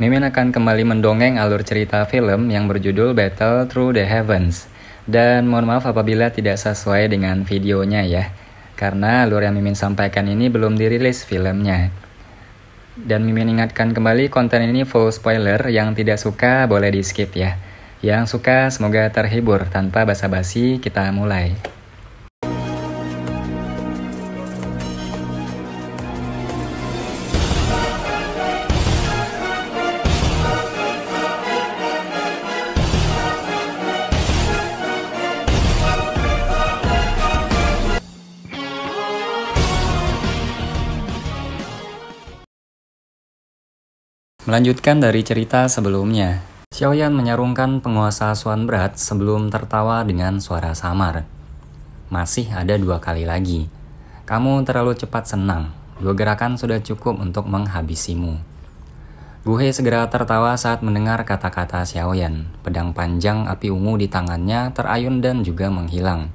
Mimin akan kembali mendongeng alur cerita film yang berjudul Battle Through the Heavens. Dan mohon maaf apabila tidak sesuai dengan videonya ya, karena alur yang Mimin sampaikan ini belum dirilis filmnya. Dan Mimin ingatkan kembali, konten ini full spoiler, yang tidak suka boleh di skip ya. Yang suka semoga terhibur. Tanpa basa-basi kita mulai. Melanjutkan dari cerita sebelumnya, Xiaoyan menyarungkan penguasa Xuan berat sebelum tertawa dengan suara samar. Masih ada 2 kali lagi. Kamu terlalu cepat senang. 2 gerakan sudah cukup untuk menghabisimu. Guhe segera tertawa saat mendengar kata-kata Xiaoyan. Pedang panjang api ungu di tangannya terayun dan juga menghilang.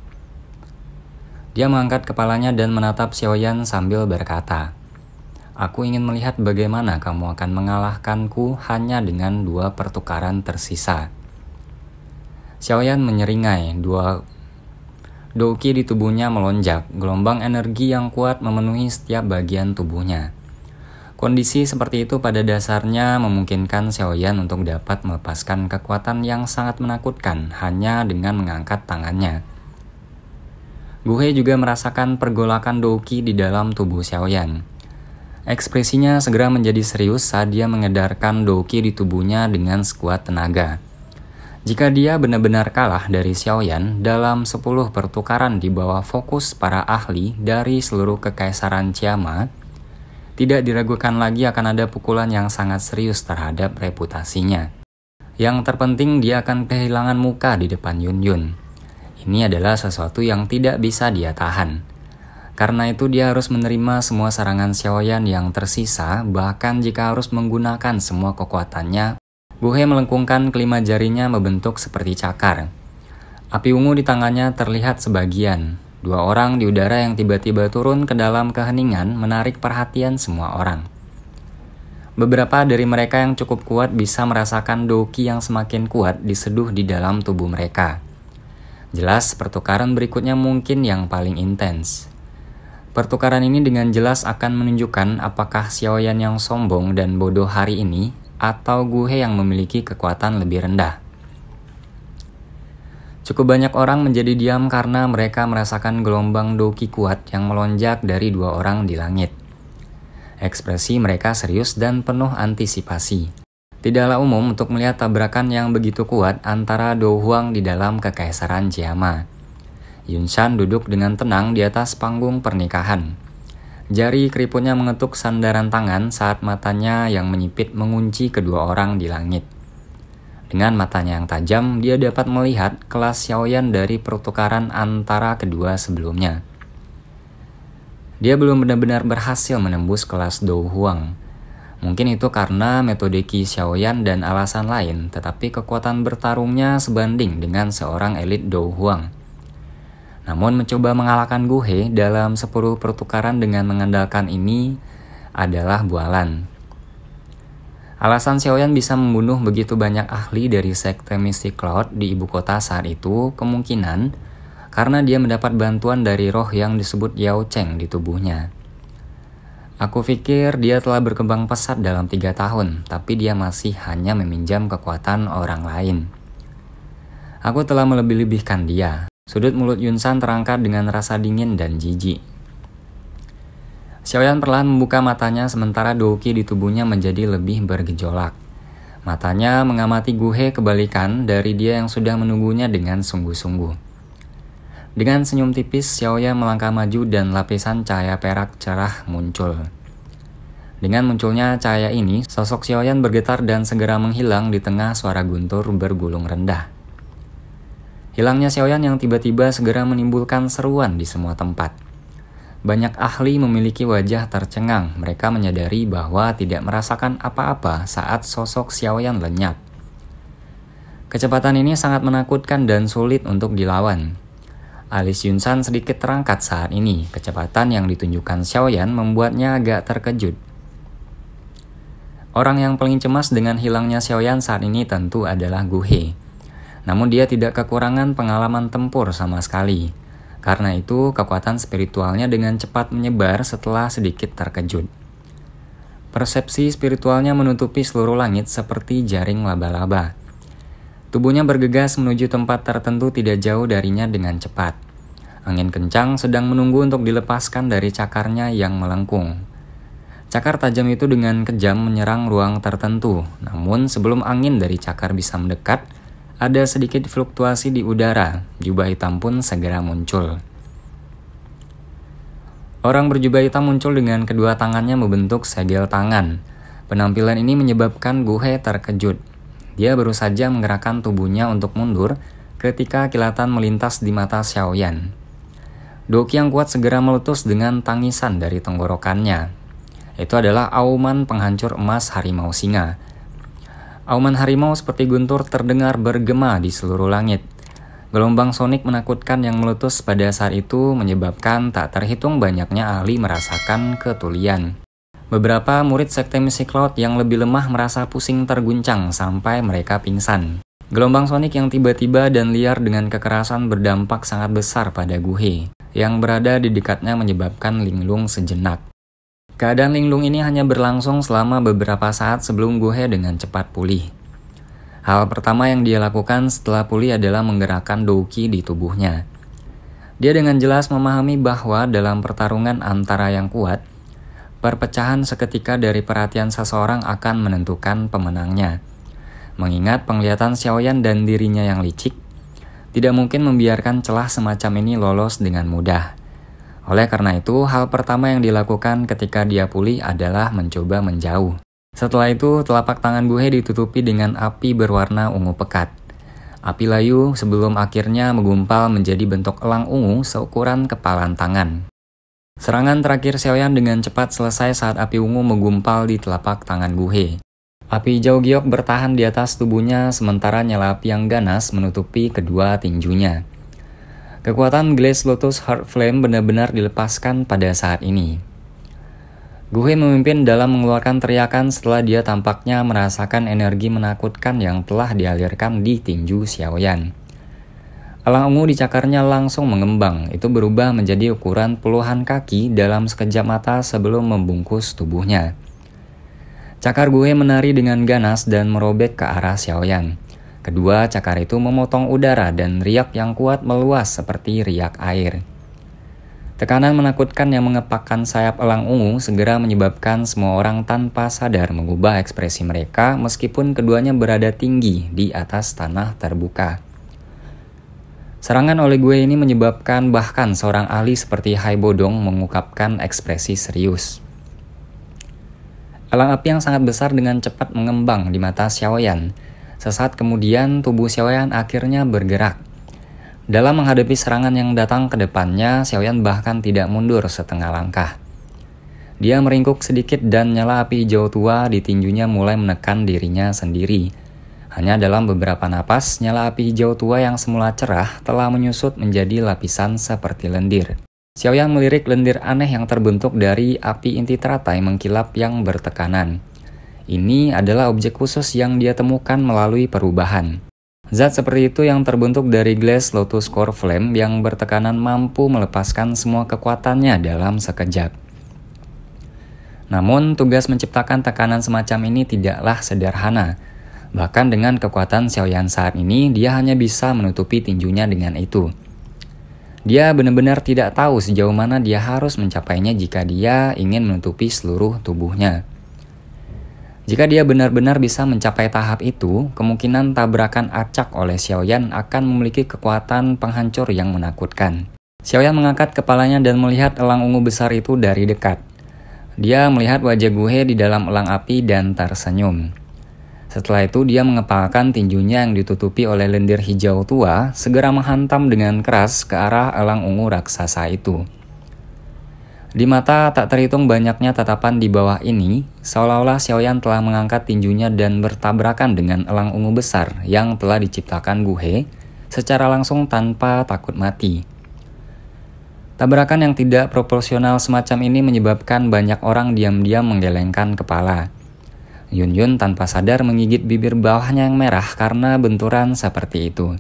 Dia mengangkat kepalanya dan menatap Xiaoyan sambil berkata, "Aku ingin melihat bagaimana kamu akan mengalahkanku hanya dengan 2 pertukaran tersisa." Xiaoyan menyeringai. 2 douki di tubuhnya melonjak. Gelombang energi yang kuat memenuhi setiap bagian tubuhnya. Kondisi seperti itu pada dasarnya memungkinkan Xiaoyan untuk dapat melepaskan kekuatan yang sangat menakutkan hanya dengan mengangkat tangannya. Guhe juga merasakan pergolakan douki di dalam tubuh Xiaoyan. Ekspresinya segera menjadi serius saat dia mengedarkan douki di tubuhnya dengan sekuat tenaga. Jika dia benar-benar kalah dari Xiaoyan dalam 10 pertukaran di bawah fokus para ahli dari seluruh kekaisaran Qiama, tidak diragukan lagi akan ada pukulan yang sangat serius terhadap reputasinya. Yang terpenting dia akan kehilangan muka di depan Yun Yun. Ini adalah sesuatu yang tidak bisa dia tahan. Karena itu dia harus menerima semua serangan Xiaoyan yang tersisa, bahkan jika harus menggunakan semua kekuatannya. Guhe melengkungkan kelima jarinya membentuk seperti cakar. Api ungu di tangannya terlihat sebagian. 2 orang di udara yang tiba-tiba turun ke dalam keheningan menarik perhatian semua orang. Beberapa dari mereka yang cukup kuat bisa merasakan douki yang semakin kuat diseduh di dalam tubuh mereka. Jelas pertukaran berikutnya mungkin yang paling intens. Pertukaran ini dengan jelas akan menunjukkan apakah Xiaoyan yang sombong dan bodoh hari ini atau Guhe yang memiliki kekuatan lebih rendah. Cukup banyak orang menjadi diam karena mereka merasakan gelombang douki kuat yang melonjak dari 2 orang di langit. Ekspresi mereka serius dan penuh antisipasi. Tidaklah umum untuk melihat tabrakan yang begitu kuat antara Dou Huang di dalam kekaisaran Qiama. Yunshan duduk dengan tenang di atas panggung pernikahan. Jari keriputnya mengetuk sandaran tangan saat matanya yang menyipit mengunci kedua orang di langit. Dengan matanya yang tajam, dia dapat melihat kelas Xiaoyan dari pertukaran antara kedua sebelumnya. Dia belum benar-benar berhasil menembus kelas Dou Huang. Mungkin itu karena metode Qi Xiaoyan dan alasan lain, tetapi kekuatan bertarungnya sebanding dengan seorang elit Dou Huang. Namun mencoba mengalahkan Guhe dalam 10 pertukaran dengan mengandalkan ini adalah bualan. Alasan Xiaoyan bisa membunuh begitu banyak ahli dari sekte Mystic Cloud di ibu kota saat itu kemungkinan karena dia mendapat bantuan dari roh yang disebut Yao Cheng di tubuhnya. Aku pikir dia telah berkembang pesat dalam 3 tahun, tapi dia masih hanya meminjam kekuatan orang lain. Aku telah melebih-lebihkan dia. Sudut mulut Yunshan terangkat dengan rasa dingin dan jijik. Xiaoyan perlahan membuka matanya sementara douki di tubuhnya menjadi lebih bergejolak. Matanya mengamati Guhe kebalikan dari dia yang sudah menunggunya dengan sungguh-sungguh. Dengan senyum tipis, Xiaoyan melangkah maju dan lapisan cahaya perak cerah muncul. Dengan munculnya cahaya ini, sosok Xiaoyan bergetar dan segera menghilang di tengah suara guntur bergulung rendah. Hilangnya Xiaoyan yang tiba-tiba segera menimbulkan seruan di semua tempat. Banyak ahli memiliki wajah tercengang. Mereka menyadari bahwa tidak merasakan apa-apa saat sosok Xiaoyan lenyap. Kecepatan ini sangat menakutkan dan sulit untuk dilawan. Alis Yunshan sedikit terangkat saat ini. Kecepatan yang ditunjukkan Xiaoyan membuatnya agak terkejut. Orang yang paling cemas dengan hilangnya Xiaoyan saat ini tentu adalah Gu He. Namun dia tidak kekurangan pengalaman tempur sama sekali. Karena itu kekuatan spiritualnya dengan cepat menyebar setelah sedikit terkejut. Persepsi spiritualnya menutupi seluruh langit seperti jaring laba-laba. Tubuhnya bergegas menuju tempat tertentu tidak jauh darinya dengan cepat. Angin kencang sedang menunggu untuk dilepaskan dari cakarnya yang melengkung. Cakar tajam itu dengan kejam menyerang ruang tertentu, namun sebelum angin dari cakar bisa mendekat, ada sedikit fluktuasi di udara, jubah hitam pun segera muncul. Orang berjubah hitam muncul dengan kedua tangannya membentuk segel tangan. Penampilan ini menyebabkan Gu He terkejut. Dia baru saja menggerakkan tubuhnya untuk mundur ketika kilatan melintas di mata Xiaoyan. Doki yang kuat segera meletus dengan tangisan dari tenggorokannya. Itu adalah auman penghancur emas harimau singa. Auman harimau seperti guntur terdengar bergema di seluruh langit. Gelombang sonik menakutkan yang meletus pada saat itu menyebabkan tak terhitung banyaknya ahli merasakan ketulian. Beberapa murid sekte Mystic Cloud yang lebih lemah merasa pusing terguncang sampai mereka pingsan. Gelombang sonik yang tiba-tiba dan liar dengan kekerasan berdampak sangat besar pada Gu He, yang berada di dekatnya menyebabkan linglung sejenak. Keadaan linglung ini hanya berlangsung selama beberapa saat sebelum Gu He dengan cepat pulih. Hal pertama yang dia lakukan setelah pulih adalah menggerakkan Douqi di tubuhnya. Dia dengan jelas memahami bahwa dalam pertarungan antara yang kuat, perpecahan seketika dari perhatian seseorang akan menentukan pemenangnya. Mengingat penglihatan Xiaoyan dan dirinya yang licik, tidak mungkin membiarkan celah semacam ini lolos dengan mudah. Oleh karena itu, hal pertama yang dilakukan ketika dia pulih adalah mencoba menjauh. Setelah itu, telapak tangan Gu He ditutupi dengan api berwarna ungu pekat. Api layu sebelum akhirnya menggumpal menjadi bentuk elang ungu seukuran kepalan tangan. Serangan terakhir Xiaoyan dengan cepat selesai saat api ungu menggumpal di telapak tangan Gu He. Api hijau giok bertahan di atas tubuhnya sementara nyala api yang ganas menutupi kedua tinjunya. Kekuatan Glass Lotus Heart Flame benar-benar dilepaskan pada saat ini. Gu He memimpin dalam mengeluarkan teriakan setelah dia tampaknya merasakan energi menakutkan yang telah dialirkan di tinju Xiaoyan. Elang ungu di cakarnya langsung mengembang, itu berubah menjadi ukuran puluhan kaki dalam sekejap mata sebelum membungkus tubuhnya. Cakar Gu He menari dengan ganas dan merobek ke arah Xiaoyan. Kedua cakar itu memotong udara dan riak yang kuat meluas seperti riak air. Tekanan menakutkan yang mengepakkan sayap elang ungu segera menyebabkan semua orang tanpa sadar mengubah ekspresi mereka meskipun keduanya berada tinggi di atas tanah terbuka. Serangan oleh Gu He ini menyebabkan bahkan seorang ahli seperti Hai Bodong mengungkapkan ekspresi serius. Elang api yang sangat besar dengan cepat mengembang di mata Xiaoyan. Sesaat kemudian tubuh Xiaoyan akhirnya bergerak. Dalam menghadapi serangan yang datang ke depannya, Xiaoyan bahkan tidak mundur setengah langkah. Dia meringkuk sedikit dan nyala api hijau tua di tinjunya mulai menekan dirinya sendiri. Hanya dalam beberapa napas, nyala api hijau tua yang semula cerah telah menyusut menjadi lapisan seperti lendir. Xiaoyan melirik lendir aneh yang terbentuk dari api inti teratai mengkilap yang bertekanan. Ini adalah objek khusus yang dia temukan melalui perubahan. Zat seperti itu yang terbentuk dari Glass Lotus Core Flame yang bertekanan mampu melepaskan semua kekuatannya dalam sekejap. Namun, tugas menciptakan tekanan semacam ini tidaklah sederhana. Bahkan dengan kekuatan Xiaoyan saat ini, dia hanya bisa menutupi tinjunya dengan itu. Dia benar-benar tidak tahu sejauh mana dia harus mencapainya jika dia ingin menutupi seluruh tubuhnya. Jika dia benar-benar bisa mencapai tahap itu, kemungkinan tabrakan acak oleh Xiaoyan akan memiliki kekuatan penghancur yang menakutkan. Xiaoyan mengangkat kepalanya dan melihat elang ungu besar itu dari dekat. Dia melihat wajah Gu He di dalam elang api dan tersenyum. Setelah itu dia mengepalkan tinjunya yang ditutupi oleh lendir hijau tua, segera menghantam dengan keras ke arah elang ungu raksasa itu. Di mata tak terhitung banyaknya tatapan di bawah ini, seolah-olah Xiaoyan telah mengangkat tinjunya dan bertabrakan dengan elang ungu besar yang telah diciptakan Gu He secara langsung tanpa takut mati. Tabrakan yang tidak proporsional semacam ini menyebabkan banyak orang diam-diam menggelengkan kepala. Yun Yun tanpa sadar menggigit bibir bawahnya yang merah karena benturan seperti itu.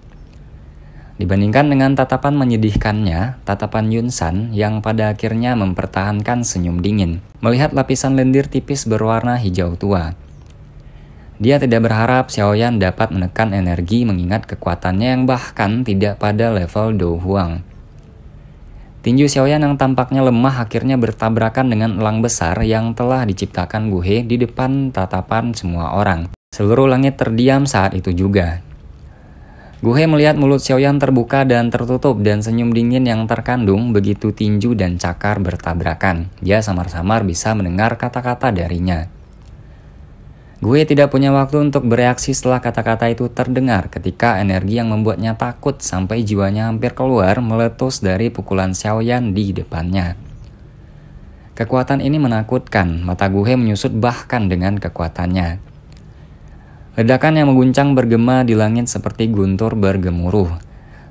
Dibandingkan dengan tatapan menyedihkannya, tatapan Yun San yang pada akhirnya mempertahankan senyum dingin, melihat lapisan lendir tipis berwarna hijau tua. Dia tidak berharap Xiaoyan dapat menekan energi mengingat kekuatannya yang bahkan tidak pada level Do Huang. Tinju Xiaoyan yang tampaknya lemah akhirnya bertabrakan dengan elang besar yang telah diciptakan Gu He di depan tatapan semua orang. Seluruh langit terdiam saat itu juga. Gu He melihat mulut Xiaoyan terbuka dan tertutup dan senyum dingin yang terkandung begitu tinju dan cakar bertabrakan. Dia samar-samar bisa mendengar kata-kata darinya. Gu He tidak punya waktu untuk bereaksi setelah kata-kata itu terdengar ketika energi yang membuatnya takut sampai jiwanya hampir keluar meletus dari pukulan Xiaoyan di depannya. Kekuatan ini menakutkan, mata Gu He menyusut bahkan dengan kekuatannya. Ledakan yang mengguncang bergema di langit seperti guntur bergemuruh.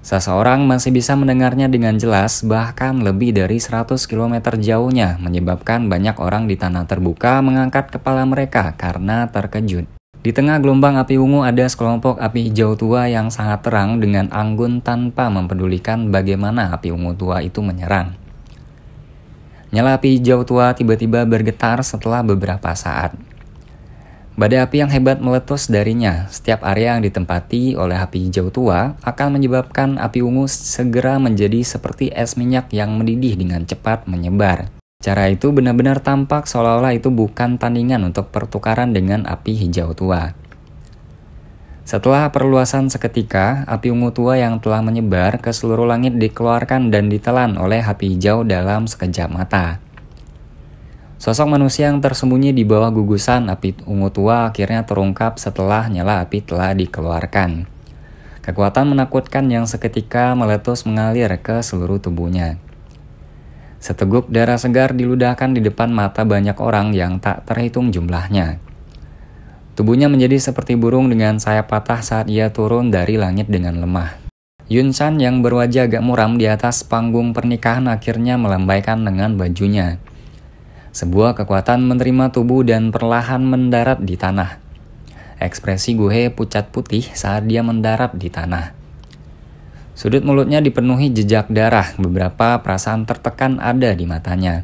Seseorang masih bisa mendengarnya dengan jelas, bahkan lebih dari 100 km jauhnya, menyebabkan banyak orang di tanah terbuka mengangkat kepala mereka karena terkejut. Di tengah gelombang api ungu ada sekelompok api hijau tua yang sangat terang dengan anggun tanpa mempedulikan bagaimana api ungu tua itu menyerang. Nyala api hijau tua tiba-tiba bergetar setelah beberapa saat. Badai api yang hebat meletus darinya. Setiap area yang ditempati oleh api hijau tua akan menyebabkan api ungu segera menjadi seperti es minyak yang mendidih dengan cepat menyebar. Cara itu benar-benar tampak seolah-olah itu bukan tandingan untuk pertukaran dengan api hijau tua. Setelah perluasan seketika, api ungu tua yang telah menyebar ke seluruh langit dikeluarkan dan ditelan oleh api hijau dalam sekejap mata. Sosok manusia yang tersembunyi di bawah gugusan api ungu tua akhirnya terungkap setelah nyala api telah dikeluarkan. Kekuatan menakutkan yang seketika meletus mengalir ke seluruh tubuhnya. Seteguk darah segar diludahkan di depan mata banyak orang yang tak terhitung jumlahnya. Tubuhnya menjadi seperti burung dengan sayap patah saat ia turun dari langit dengan lemah. Yun San yang berwajah agak muram di atas panggung pernikahan akhirnya melambaikan lengan bajunya. Sebuah kekuatan menerima tubuh dan perlahan mendarat di tanah. Ekspresi Gu He pucat putih saat dia mendarat di tanah. Sudut mulutnya dipenuhi jejak darah, beberapa perasaan tertekan ada di matanya.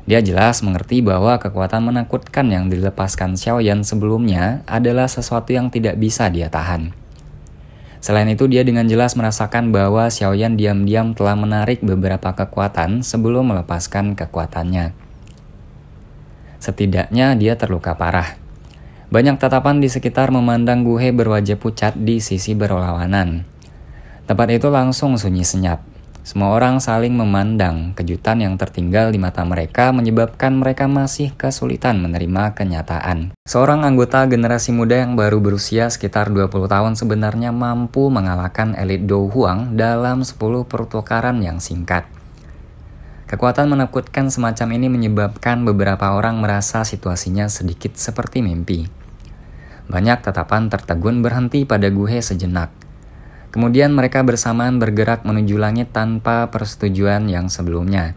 Dia jelas mengerti bahwa kekuatan menakutkan yang dilepaskan Xiaoyan sebelumnya adalah sesuatu yang tidak bisa dia tahan. Selain itu, dia dengan jelas merasakan bahwa Xiaoyan diam-diam telah menarik beberapa kekuatan sebelum melepaskan kekuatannya. Setidaknya dia terluka parah. Banyak tatapan di sekitar memandang Gu He berwajah pucat di sisi berlawanan. Tempat itu langsung sunyi senyap. Semua orang saling memandang. Kejutan yang tertinggal di mata mereka menyebabkan mereka masih kesulitan menerima kenyataan. Seorang anggota generasi muda yang baru berusia sekitar 20 tahun sebenarnya mampu mengalahkan elit Do Huang dalam 10 pertukaran yang singkat. Kekuatan menakutkan semacam ini menyebabkan beberapa orang merasa situasinya sedikit seperti mimpi. Banyak tatapan tertegun berhenti pada Gu He sejenak. Kemudian mereka bersamaan bergerak menuju langit tanpa persetujuan yang sebelumnya.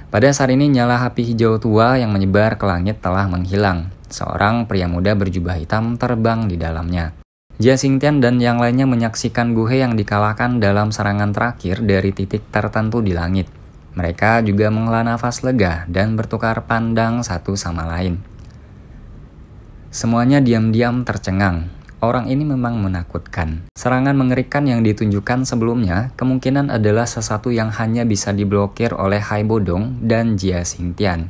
Pada saat ini nyala api hijau tua yang menyebar ke langit telah menghilang. Seorang pria muda berjubah hitam terbang di dalamnya. Jia Xingtian dan yang lainnya menyaksikan Gu He yang dikalahkan dalam serangan terakhir dari titik tertentu di langit. Mereka juga menghela nafas lega dan bertukar pandang satu sama lain. Semuanya diam-diam tercengang. Orang ini memang menakutkan. Serangan mengerikan yang ditunjukkan sebelumnya kemungkinan adalah sesuatu yang hanya bisa diblokir oleh Hai Bodong dan Jia Xingtian.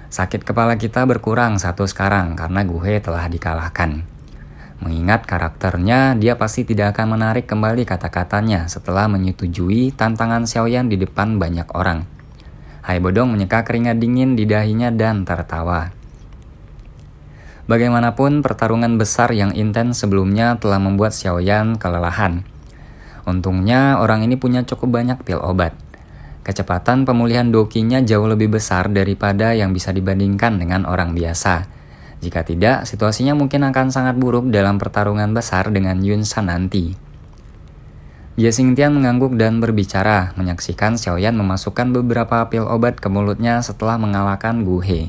Sakit kepala kita berkurang satu sekarang karena Gu He telah dikalahkan. Mengingat karakternya, dia pasti tidak akan menarik kembali kata-katanya setelah menyetujui tantangan Xiaoyan di depan banyak orang. Hai Bodong menyeka keringat dingin di dahinya dan tertawa. Bagaimanapun, pertarungan besar yang intens sebelumnya telah membuat Xiaoyan kelelahan. Untungnya, orang ini punya cukup banyak pil obat. Kecepatan pemulihan dokinya jauh lebih besar daripada yang bisa dibandingkan dengan orang biasa. Jika tidak, situasinya mungkin akan sangat buruk dalam pertarungan besar dengan Yun San nanti. Jia Xingtian mengangguk dan berbicara, menyaksikan Xiaoyan memasukkan beberapa pil obat ke mulutnya setelah mengalahkan Gu He.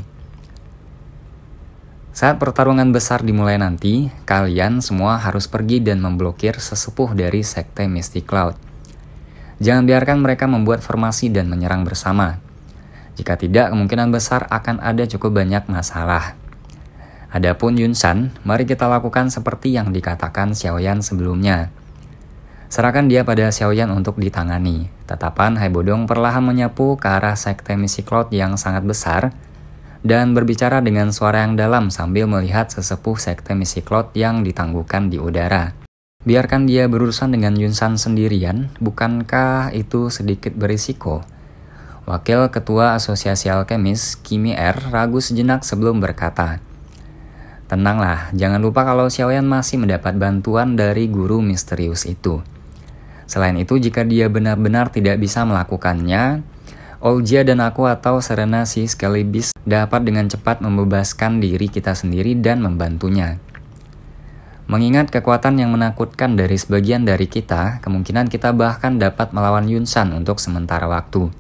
Saat pertarungan besar dimulai nanti, kalian semua harus pergi dan memblokir sesepuh dari sekte Mystic Cloud. Jangan biarkan mereka membuat formasi dan menyerang bersama. Jika tidak, kemungkinan besar akan ada cukup banyak masalah. Adapun Yun-san, mari kita lakukan seperti yang dikatakan Xiaoyan sebelumnya. Serahkan dia pada Xiaoyan untuk ditangani. Tatapan Hai Bodong perlahan menyapu ke arah sekte Mystic Cloud yang sangat besar dan berbicara dengan suara yang dalam sambil melihat sesepuh sekte Mystic Cloud yang ditangguhkan di udara. Biarkan dia berurusan dengan Yun-san sendirian, bukankah itu sedikit berisiko? Wakil Ketua Asosiasi Alkemis, Kimi R, ragu sejenak sebelum berkata, "Tenanglah, jangan lupa kalau Xiaoyan masih mendapat bantuan dari guru misterius itu. Selain itu, jika dia benar-benar tidak bisa melakukannya, Olja dan aku atau Serena si Skelibis dapat dengan cepat membebaskan diri kita sendiri dan membantunya. Mengingat kekuatan yang menakutkan dari sebagian dari kita, kemungkinan kita bahkan dapat melawan Yun-san untuk sementara waktu."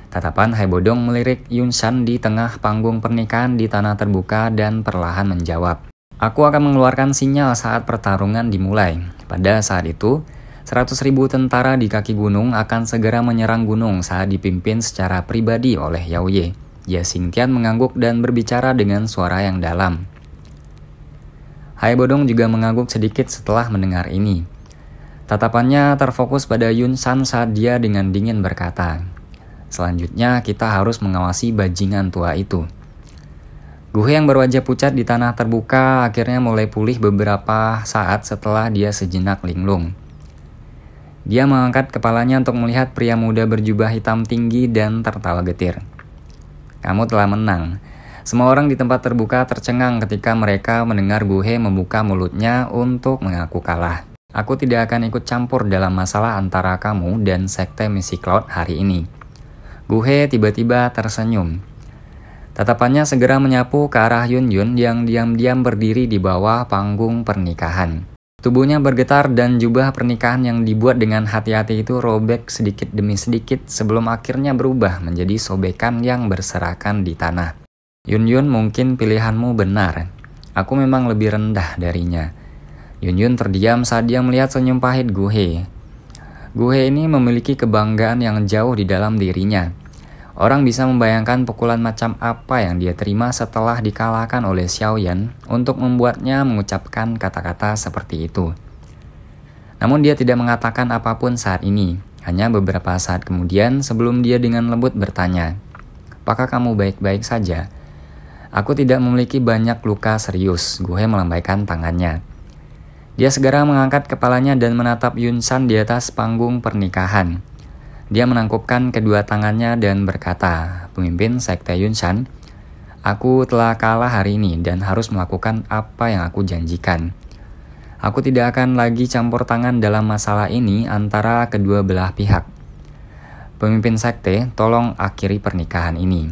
Tatapan Hai Bodong melirik Yun-san di tengah panggung pernikahan di tanah terbuka dan perlahan menjawab, "Aku akan mengeluarkan sinyal saat pertarungan dimulai. Pada saat itu, 100.000 tentara di kaki gunung akan segera menyerang gunung saat dipimpin secara pribadi oleh Yao Ye." Ya Xingtian mengangguk dan berbicara dengan suara yang dalam. Hai Bodong juga mengangguk sedikit setelah mendengar ini. Tatapannya terfokus pada Yun-san saat dia dengan dingin berkata, "Selanjutnya kita harus mengawasi bajingan tua itu." Guhe yang berwajah pucat di tanah terbuka akhirnya mulai pulih beberapa saat setelah dia sejenak linglung. Dia mengangkat kepalanya untuk melihat pria muda berjubah hitam tinggi dan tertawa getir. "Kamu telah menang." Semua orang di tempat terbuka tercengang ketika mereka mendengar Guhe membuka mulutnya untuk mengaku kalah. "Aku tidak akan ikut campur dalam masalah antara kamu dan sekte Mystic Cloud hari ini." Guhe tiba-tiba tersenyum. Tatapannya segera menyapu ke arah Yun-Yun yang diam-diam berdiri di bawah panggung pernikahan. Tubuhnya bergetar dan jubah pernikahan yang dibuat dengan hati-hati itu robek sedikit demi sedikit sebelum akhirnya berubah menjadi sobekan yang berserakan di tanah. "Yun-Yun, mungkin pilihanmu benar. Aku memang lebih rendah darinya." Yun-Yun terdiam saat dia melihat senyum pahit Guhe. Guhe ini memiliki kebanggaan yang jauh di dalam dirinya. Orang bisa membayangkan pukulan macam apa yang dia terima setelah dikalahkan oleh Xiaoyan untuk membuatnya mengucapkan kata-kata seperti itu. Namun dia tidak mengatakan apapun saat ini, hanya beberapa saat kemudian sebelum dia dengan lembut bertanya, "Apakah kamu baik-baik saja?" "Aku tidak memiliki banyak luka serius," Guhe melambaikan tangannya. Dia segera mengangkat kepalanya dan menatap Yun-san di atas panggung pernikahan. Dia menangkupkan kedua tangannya dan berkata, "Pemimpin sekte Yun-san, aku telah kalah hari ini dan harus melakukan apa yang aku janjikan. Aku tidak akan lagi campur tangan dalam masalah ini antara kedua belah pihak. Pemimpin sekte, tolong akhiri pernikahan ini."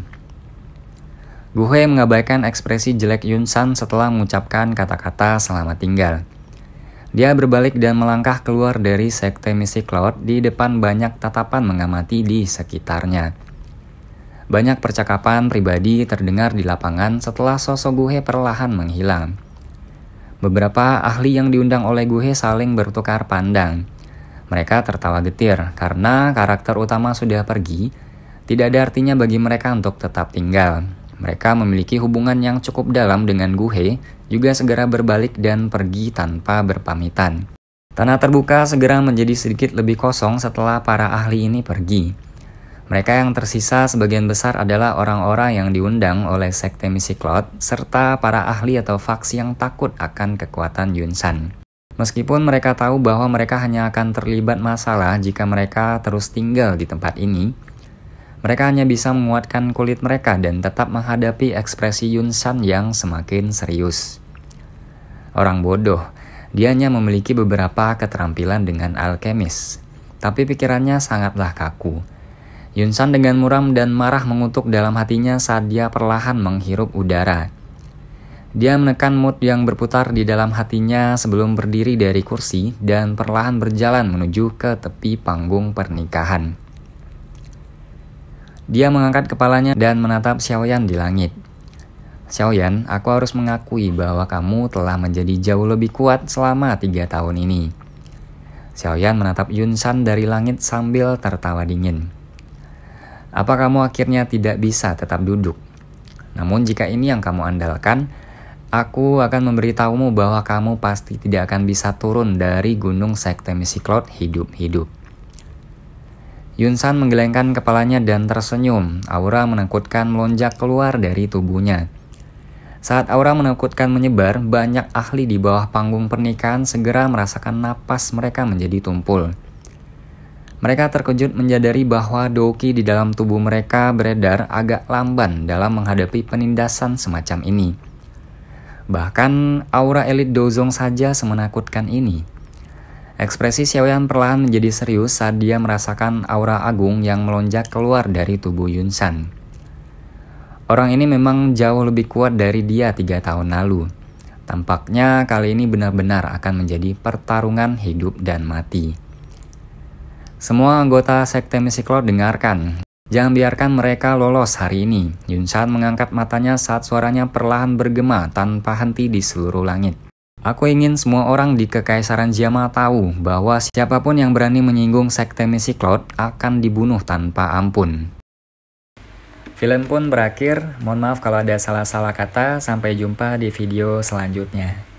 Guhe mengabaikan ekspresi jelek Yun-san setelah mengucapkan kata-kata selamat tinggal. Dia berbalik dan melangkah keluar dari sekte Mystic Cloud di depan banyak tatapan mengamati di sekitarnya. Banyak percakapan pribadi terdengar di lapangan setelah sosok Guhe perlahan menghilang. Beberapa ahli yang diundang oleh Guhe saling bertukar pandang. Mereka tertawa getir karena karakter utama sudah pergi. Tidak ada artinya bagi mereka untuk tetap tinggal. Mereka memiliki hubungan yang cukup dalam dengan Guhe, juga segera berbalik dan pergi tanpa berpamitan. Tanah terbuka segera menjadi sedikit lebih kosong setelah para ahli ini pergi. Mereka yang tersisa sebagian besar adalah orang-orang yang diundang oleh sekte Mystic Cloud, serta para ahli atau faksi yang takut akan kekuatan Yun-san. Meskipun mereka tahu bahwa mereka hanya akan terlibat masalah jika mereka terus tinggal di tempat ini, mereka hanya bisa menguatkan kulit mereka dan tetap menghadapi ekspresi Yun-san yang semakin serius. Orang bodoh, dia hanya memiliki beberapa keterampilan dengan alkemis, tapi pikirannya sangatlah kaku. Yun-san dengan muram dan marah mengutuk dalam hatinya saat dia perlahan menghirup udara. Dia menekan mood yang berputar di dalam hatinya sebelum berdiri dari kursi dan perlahan berjalan menuju ke tepi panggung pernikahan. Dia mengangkat kepalanya dan menatap Xiaoyan di langit. Xiaoyan, aku harus mengakui bahwa kamu telah menjadi jauh lebih kuat selama 3 tahun ini. Xiaoyan menatap Yunsan dari langit sambil tertawa dingin. Apa kamu akhirnya tidak bisa tetap duduk? Namun jika ini yang kamu andalkan, aku akan memberitahumu bahwa kamu pasti tidak akan bisa turun dari gunung Sekte Misiklot hidup-hidup. Yunsan menggelengkan kepalanya dan tersenyum. Aura menakutkan melonjak keluar dari tubuhnya. Saat aura menakutkan menyebar, banyak ahli di bawah panggung pernikahan segera merasakan napas mereka menjadi tumpul. Mereka terkejut menyadari bahwa doki di dalam tubuh mereka beredar agak lamban dalam menghadapi penindasan semacam ini. Bahkan aura elit Dozong saja semenakutkan ini. Ekspresi Xiaoyan perlahan menjadi serius saat dia merasakan aura agung yang melonjak keluar dari tubuh Yunsan. Orang ini memang jauh lebih kuat dari dia 3 tahun lalu. Tampaknya kali ini benar-benar akan menjadi pertarungan hidup dan mati. Semua anggota Sekte Misiklot dengarkan. Jangan biarkan mereka lolos hari ini. Yunsan mengangkat matanya saat suaranya perlahan bergema tanpa henti di seluruh langit. Aku ingin semua orang di Kekaisaran Jiama tahu bahwa siapapun yang berani menyinggung Sekte Misiklot akan dibunuh tanpa ampun. Film pun berakhir, mohon maaf kalau ada salah-salah kata, sampai jumpa di video selanjutnya.